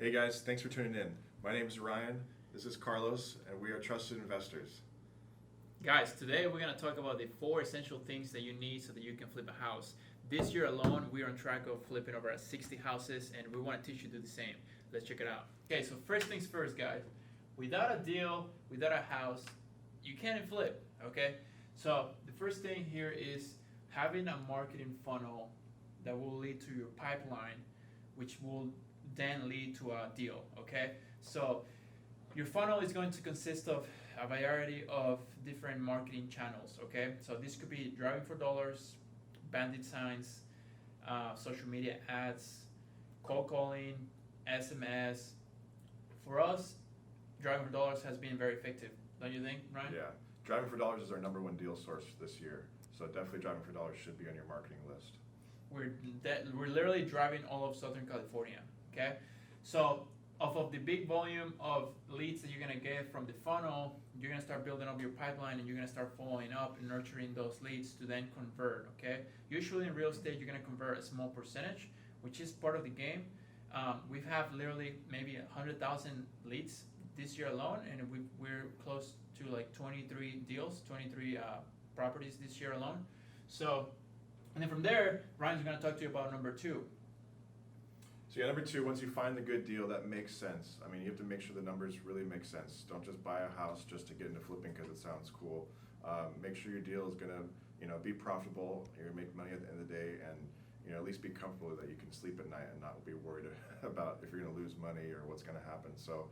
Hey guys, thanks for tuning in. My name is Ryan, this is Carlos, and we are trusted investors. Guys, today we're going to talk about the 4 essential things that you need so that you can flip a house. This year alone, we're on track of flipping over 60 houses, and we want to teach you to do the same. Let's check it out. Okay, so first things first, guys. Without a deal, without a house, you can't flip, okay? So the first thing here is having a marketing funnel that will lead to your pipeline, which will then lead to a deal, okay? So your funnel is going to consist of a variety of different marketing channels, okay? So this could be driving for dollars, bandit signs, social media ads, cold calling, SMS. For us, driving for dollars has been very effective, don't you think, Ryan? Yeah, driving for dollars is our number one deal source this year, so definitely driving for dollars should be on your marketing list. We're literally driving all of Southern California, okay? So off of the big volume of leads that you're gonna get from the funnel, you're gonna start building up your pipeline and you're gonna start following up and nurturing those leads to then convert, okay? Usually in real estate, you're gonna convert a small percentage, which is part of the game. We have literally maybe 100,000 leads this year alone, and we're close to like 23 deals, 23 properties this year alone. So, and then from there, Ryan's gonna talk to you about number 2. So yeah, number 2, once you find the good deal that makes sense, I mean, you have to make sure the numbers really make sense. Don't just buy a house just to get into flipping because it sounds cool. Make sure your deal is gonna, be profitable. You're gonna make money at the end of the day, and at least be comfortable that you can sleep at night and not be worried about if you're gonna lose money or what's gonna happen. So,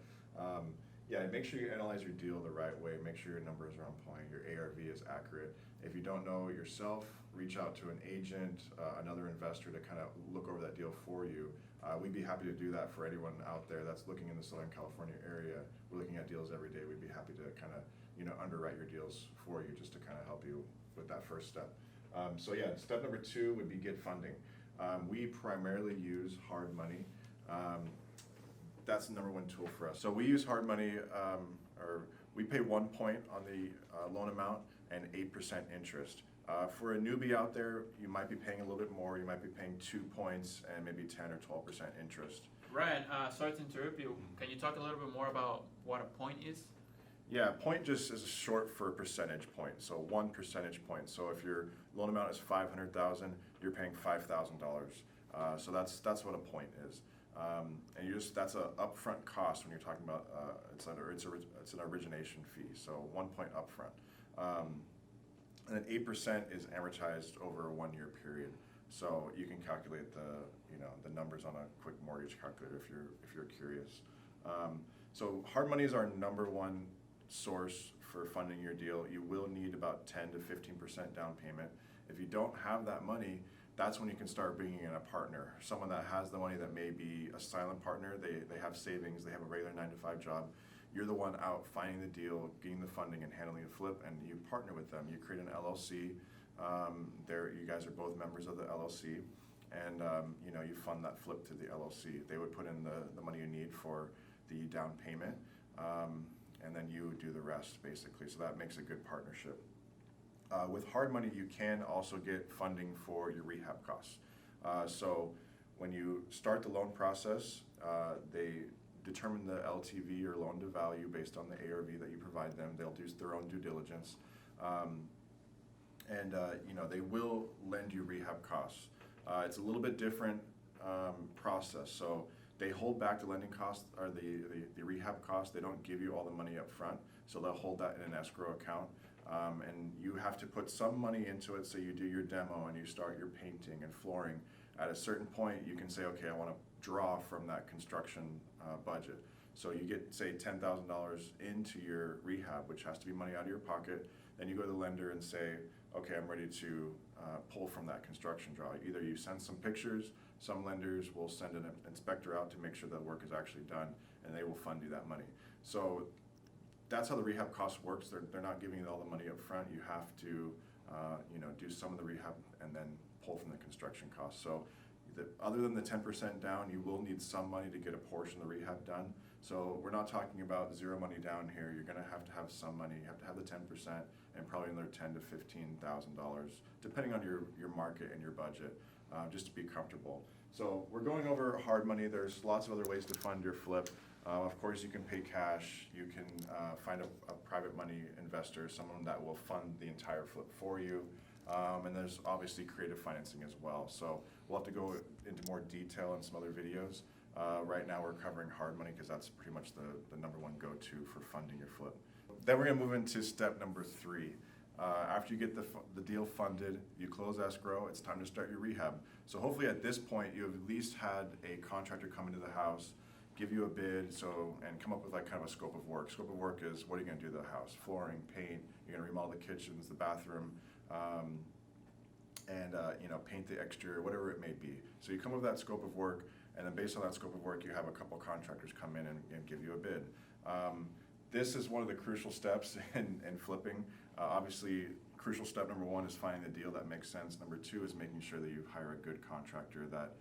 yeah, make sure you analyze your deal the right way. Make sure your numbers are on point. Your ARV is accurate. If you don't know it yourself, reach out to an agent, another investor to kind of look over that deal for you. We'd be happy to do that for anyone out there that's looking in the Southern California area. We're looking at deals every day. We'd be happy to kind of, underwrite your deals for you just to kind of help you with that first step. So yeah, step number 2 would be get funding. We primarily use hard money. That's the number 1 tool for us. So we use hard money, or we pay 1 point on the loan amount and 8% interest. For a newbie out there, you might be paying a little bit more. You might be paying 2 points and maybe 10 or 12% interest. Ryan, sorry to interrupt you. Can you talk a little bit more about what a point is? Yeah, point just is short for percentage point. So 1 percentage point. So if your loan amount is $500,000, you're paying $5,000. So that's what a point is. And that's an upfront cost when you're talking about it's an origination fee. So 1 point upfront. And then 8% is amortized over a 1-year period. So you can calculate the numbers on a quick mortgage calculator if you're curious. So hard money is our number 1 source for funding your deal. You will need about 10 to 15% down payment. If you don't have that money, that's when you can start bringing in a partner, someone that has the money, that may be a silent partner. They have savings, they have a regular 9-to-5 job. You're the one out finding the deal, getting the funding, and handling the flip, and you partner with them. You create an LLC. You guys are both members of the LLC, and you fund that flip to the LLC. They would put in the money you need for the down payment, and then you do the rest, basically. So that makes a good partnership. With hard money, you can also get funding for your rehab costs. So when you start the loan process, they determine the LTV or loan to value based on the ARV that you provide them. They'll do their own due diligence. They will lend you rehab costs. It's a little bit different process. So they hold back the lending costs or the rehab costs. They don't give you all the money up front. So they'll hold that in an escrow account. And you have to put some money into it. So you do your demo and you start your painting and flooring. At a certain point, you can say, okay, I want to draw from that construction budget. So you get, say, $10,000 into your rehab, which has to be money out of your pocket. Then you go to the lender and say, okay, I'm ready to pull from that construction draw. Either you send some pictures, some lenders will send an inspector out to make sure that work is actually done, and they will fund you that money. So that's how the rehab cost works. They're not giving you all the money up front. You have to do some of the rehab and then pull from the construction costs. So other than the 10% down, you will need some money to get a portion of the rehab done. So we're not talking about zero money down here. You're going to have some money. You have to have the 10% and probably another $10,000 to $15,000, depending on your market and your budget, just to be comfortable. So we're going over hard money. There's lots of other ways to fund your flip. Of course, you can pay cash. You can find a private money investor, someone that will fund the entire flip for you. And there's obviously creative financing as well. So we'll have to go into more detail in some other videos. Right now we're covering hard money because that's pretty much the number one go-to for funding your flip. Then we're gonna move into step number 3. After you get the deal funded, you close escrow, it's time to start your rehab. So hopefully at this point, you have at least had a contractor come into the house, give you a bid, and come up with like kind of a scope of work. Scope of work is, what are you gonna do to the house? Flooring, paint, you're gonna remodel the kitchens, the bathroom, and paint the exterior, whatever it may be. So you come up with that scope of work, and then based on that scope of work, you have a couple contractors come in and give you a bid. This is one of the crucial steps in flipping. Obviously, crucial step number 1 is finding the deal that makes sense. Number 2 is making sure that you hire a good contractor that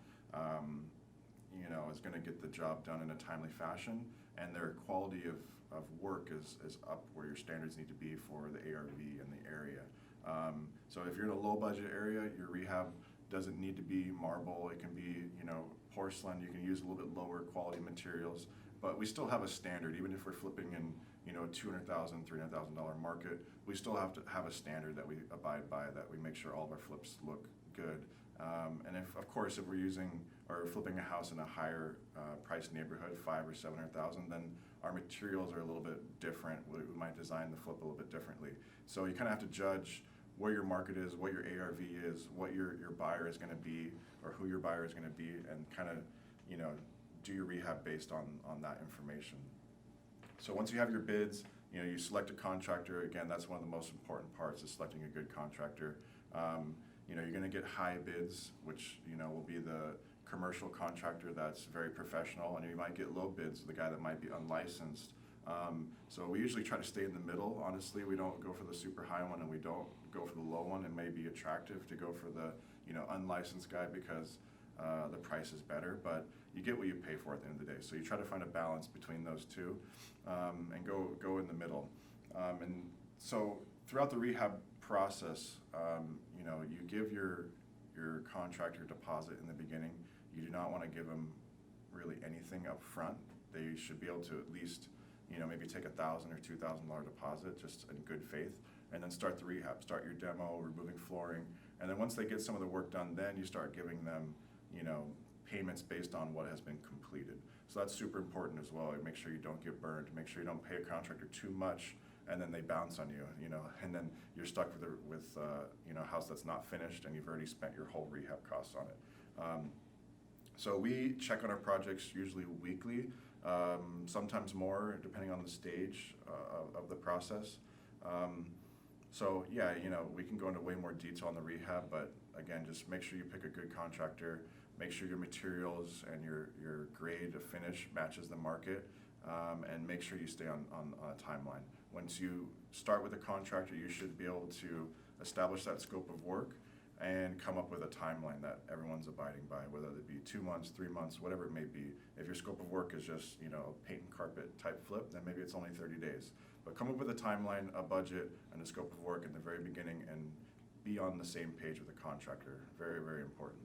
is going to get the job done in a timely fashion, and their quality of work is up where your standards need to be for the ARV in the area. So if you're in a low budget area, your rehab doesn't need to be marble. It can be porcelain. You can use a little bit lower quality materials, but we still have a standard. Even if we're flipping in $200,000, $300,000 market, we still have to have a standard that we abide by, that we make sure all of our flips look good. And if we're using or flipping a house in a higher price neighborhood, $500,000 or $700,000, then our materials are a little bit different. We might design the flip a little bit differently. So you kind of have to judge where your market is, what your ARV is, what your buyer is going to be, or who your buyer is going to be, and kind of do your rehab based on that information. So once you have your bids, you select a contractor. Again, that's one of the most important parts, is selecting a good contractor. You're going to get high bids, which will be the commercial contractor that's very professional, and you might get low bids, the guy that might be unlicensed. So we usually try to stay in the middle. Honestly, we don't go for the super high one, and we don't go for the low one. It may be attractive to go for the unlicensed guy because the price is better, but you get what you pay for at the end of the day. So you try to find a balance between those two, and go in the middle. And so throughout the rehab process, you give your contractor deposit in the beginning. You do not want to give them really anything up front. They should be able to at least maybe take $1,000 or $2,000 deposit, just in good faith, and then start the rehab, start your demo, removing flooring, and then once they get some of the work done, then you start giving them payments based on what has been completed. So that's super important as well. Make sure you don't get burned. Make sure you don't pay a contractor too much, and then they bounce on you, and then you're stuck with a house that's not finished, and you've already spent your whole rehab costs on it. So we check on our projects usually weekly, sometimes more depending on the stage of the process. So yeah, we can go into way more detail on the rehab, but again, just make sure you pick a good contractor. Make sure your materials and your grade of finish matches the market, and make sure you stay on a timeline. Once you start with a contractor, you should be able to establish that scope of work and come up with a timeline that everyone's abiding by, whether it be 2 months, 3 months, whatever it may be. If your scope of work is just a paint and carpet type flip, then maybe it's only 30 days. But come up with a timeline, a budget, and a scope of work in the very beginning, and be on the same page with the contractor. Very, very important.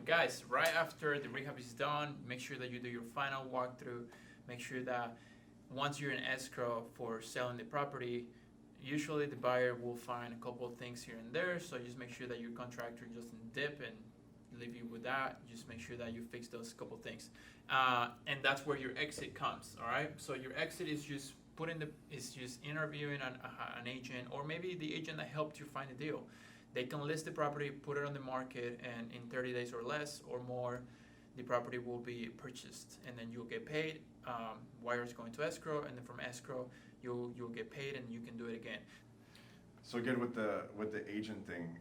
Guys, right after the rehab is done, make sure that you do your final walkthrough. Make sure that once you're in escrow for selling the property, usually the buyer will find a couple of things here and there, so just make sure that your contractor doesn't dip and leave you with that. Just make sure that you fix those couple things, and that's where your exit comes. All right, so your exit is just interviewing an agent, or maybe the agent that helped you find a deal. They can list the property, put it on the market, and in 30 days or less or more, the property will be purchased, and then you'll get paid. Wires going to escrow, and then from escrow, you'll get paid, and you can do it again. So again, with the agent thing,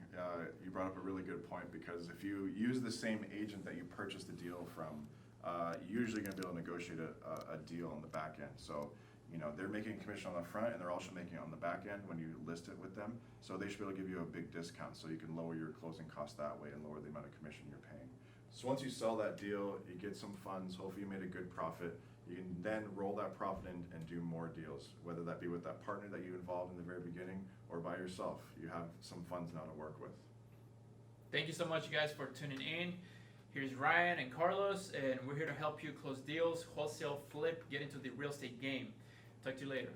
you brought up a really good point, because if you use the same agent that you purchased the deal from, you're usually going to be able to negotiate a deal on the back end. So they're making a commission on the front, and they're also making it on the back end when you list it with them. So they should be able to give you a big discount, so you can lower your closing costs that way and lower the amount of commission you're paying. So once you sell that deal, you get some funds. Hopefully you made a good profit. You can then roll that profit in and do more deals, whether that be with that partner that you involved in the very beginning or by yourself. You have some funds now to work with. Thank you so much, guys, for tuning in. Here's Ryan and Carlos, and we're here to help you close deals, wholesale, flip, get into the real estate game. Talk to you later.